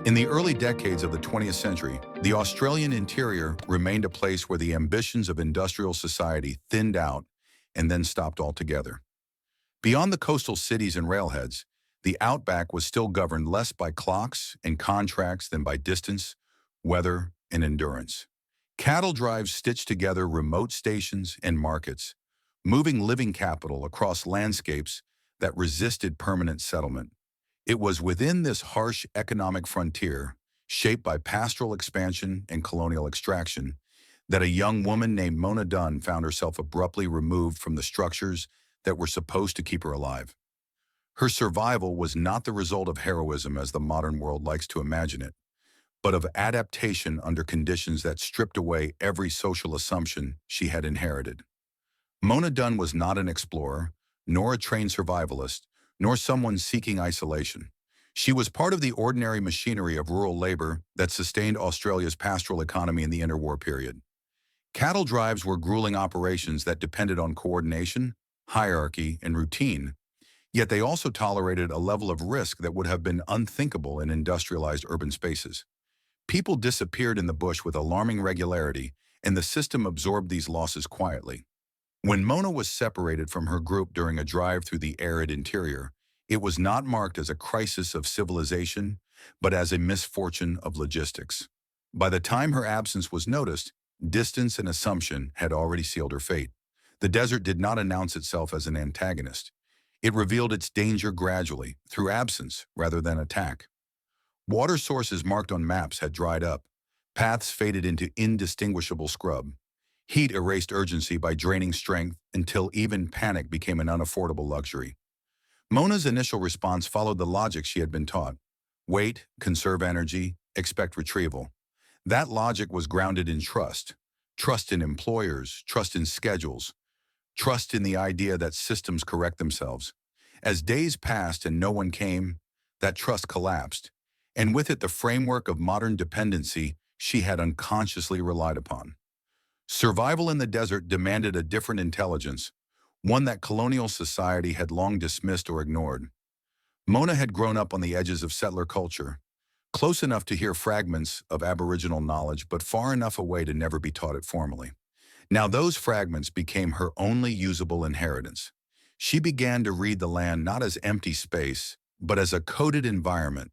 In the early decades of the 20th century, the Australian interior remained a place where the ambitions of industrial society thinned out and then stopped altogether. Beyond the coastal cities and railheads, the outback was still governed less by clocks and contracts than by distance, weather, and endurance. Cattle drives stitched together remote stations and markets, moving living capital across landscapes that resisted permanent settlement. It was within this harsh economic frontier, shaped by pastoral expansion and colonial extraction, that a young woman named Mona Dunn found herself abruptly removed from the structures that were supposed to keep her alive. Her survival was not the result of heroism as the modern world likes to imagine it, but of adaptation under conditions that stripped away every social assumption she had inherited. Mona Dunn was not an explorer, nor a trained survivalist, nor someone seeking isolation. She was part of the ordinary machinery of rural labor that sustained Australia's pastoral economy in the interwar period. Cattle drives were grueling operations that depended on coordination, hierarchy, and routine, yet they also tolerated a level of risk that would have been unthinkable in industrialized urban spaces. People disappeared in the bush with alarming regularity, and the system absorbed these losses quietly. When Mona was separated from her group during a drive through the arid interior, it was not marked as a crisis of civilization, but as a misfortune of logistics. By the time her absence was noticed, distance and assumption had already sealed her fate. The desert did not announce itself as an antagonist. It revealed its danger gradually, through absence rather than attack. Water sources marked on maps had dried up. Paths faded into indistinguishable scrub. Heat erased urgency by draining strength until even panic became an unaffordable luxury. Mona's initial response followed the logic she had been taught. Wait, conserve energy, expect retrieval. That logic was grounded in trust. Trust in employers, trust in schedules, trust in the idea that systems correct themselves. As days passed and no one came, that trust collapsed, and with it the framework of modern dependency she had unconsciously relied upon. Survival in the desert demanded a different intelligence, one that colonial society had long dismissed or ignored. Mona had grown up on the edges of settler culture, close enough to hear fragments of Aboriginal knowledge but far enough away to never be taught it formally. Now those fragments became her only usable inheritance. She began to read the land not as empty space, but as a coded environment,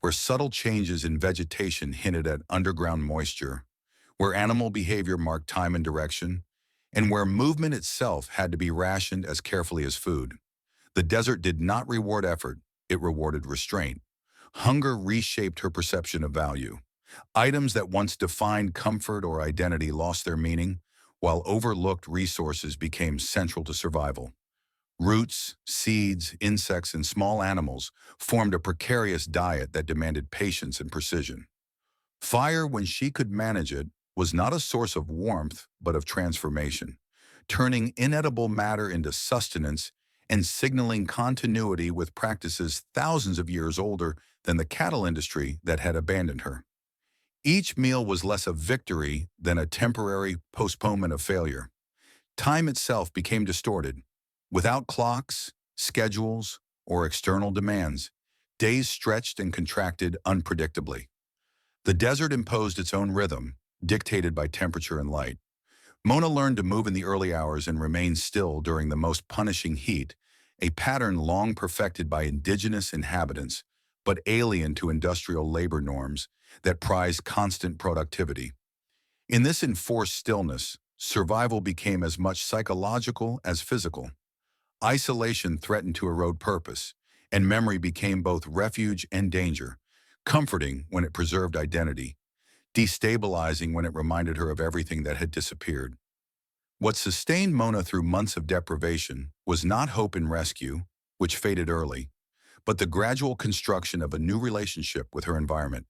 where subtle changes in vegetation hinted at underground moisture, where animal behavior marked time and direction, and where movement itself had to be rationed as carefully as food. The desert did not reward effort, it rewarded restraint. Hunger reshaped her perception of value. Items that once defined comfort or identity lost their meaning, while overlooked resources became central to survival. Roots, seeds, insects, and small animals formed a precarious diet that demanded patience and precision. Fire, when she could manage it, was not a source of warmth, but of transformation, turning inedible matter into sustenance and signaling continuity with practices thousands of years older than the cattle industry that had abandoned her. Each meal was less a victory than a temporary postponement of failure. Time itself became distorted. Without clocks, schedules, or external demands, days stretched and contracted unpredictably. The desert imposed its own rhythm, dictated by temperature and light. Mona learned to move in the early hours and remain still during the most punishing heat, a pattern long perfected by indigenous inhabitants, but alien to industrial labor norms that prize constant productivity. In this enforced stillness, survival became as much psychological as physical. Isolation threatened to erode purpose, and memory became both refuge and danger, comforting when it preserved identity, destabilizing when it reminded her of everything that had disappeared. What sustained Mona through months of deprivation was not hope in rescue, which faded early, but the gradual construction of a new relationship with her environment.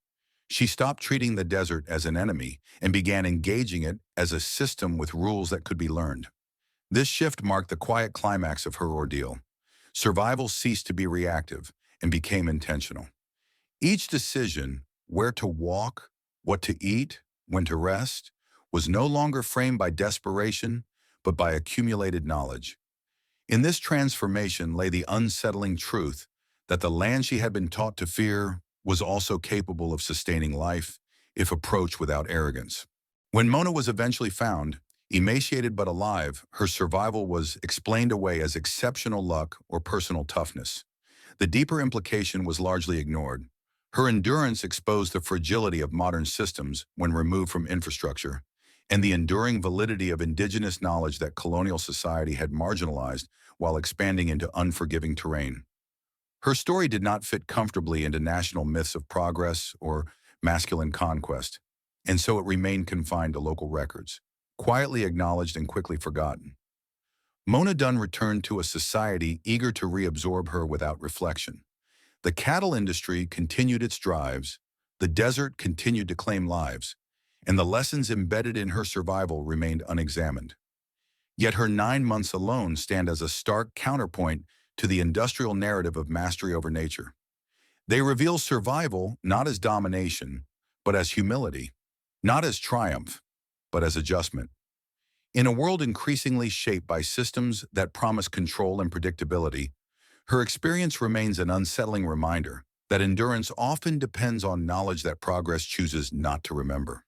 She stopped treating the desert as an enemy and began engaging it as a system with rules that could be learned. This shift marked the quiet climax of her ordeal. Survival ceased to be reactive and became intentional. Each decision, where to walk, what to eat, when to rest, was no longer framed by desperation, but by accumulated knowledge. In this transformation lay the unsettling truth that the land she had been taught to fear was also capable of sustaining life if approached without arrogance. When Mona was eventually found, emaciated but alive, her survival was explained away as exceptional luck or personal toughness. The deeper implication was largely ignored. Her endurance exposed the fragility of modern systems when removed from infrastructure, and the enduring validity of indigenous knowledge that colonial society had marginalized while expanding into unforgiving terrain. Her story did not fit comfortably into national myths of progress or masculine conquest, and so it remained confined to local records, quietly acknowledged and quickly forgotten. Mona Dunn returned to a society eager to reabsorb her without reflection. The cattle industry continued its drives, the desert continued to claim lives, and the lessons embedded in her survival remained unexamined. Yet her 9 months alone stand as a stark counterpoint to the industrial narrative of mastery over nature. They reveal survival not as domination, but as humility, not as triumph, but as adjustment. In a world increasingly shaped by systems that promise control and predictability, her experience remains an unsettling reminder that endurance often depends on knowledge that progress chooses not to remember.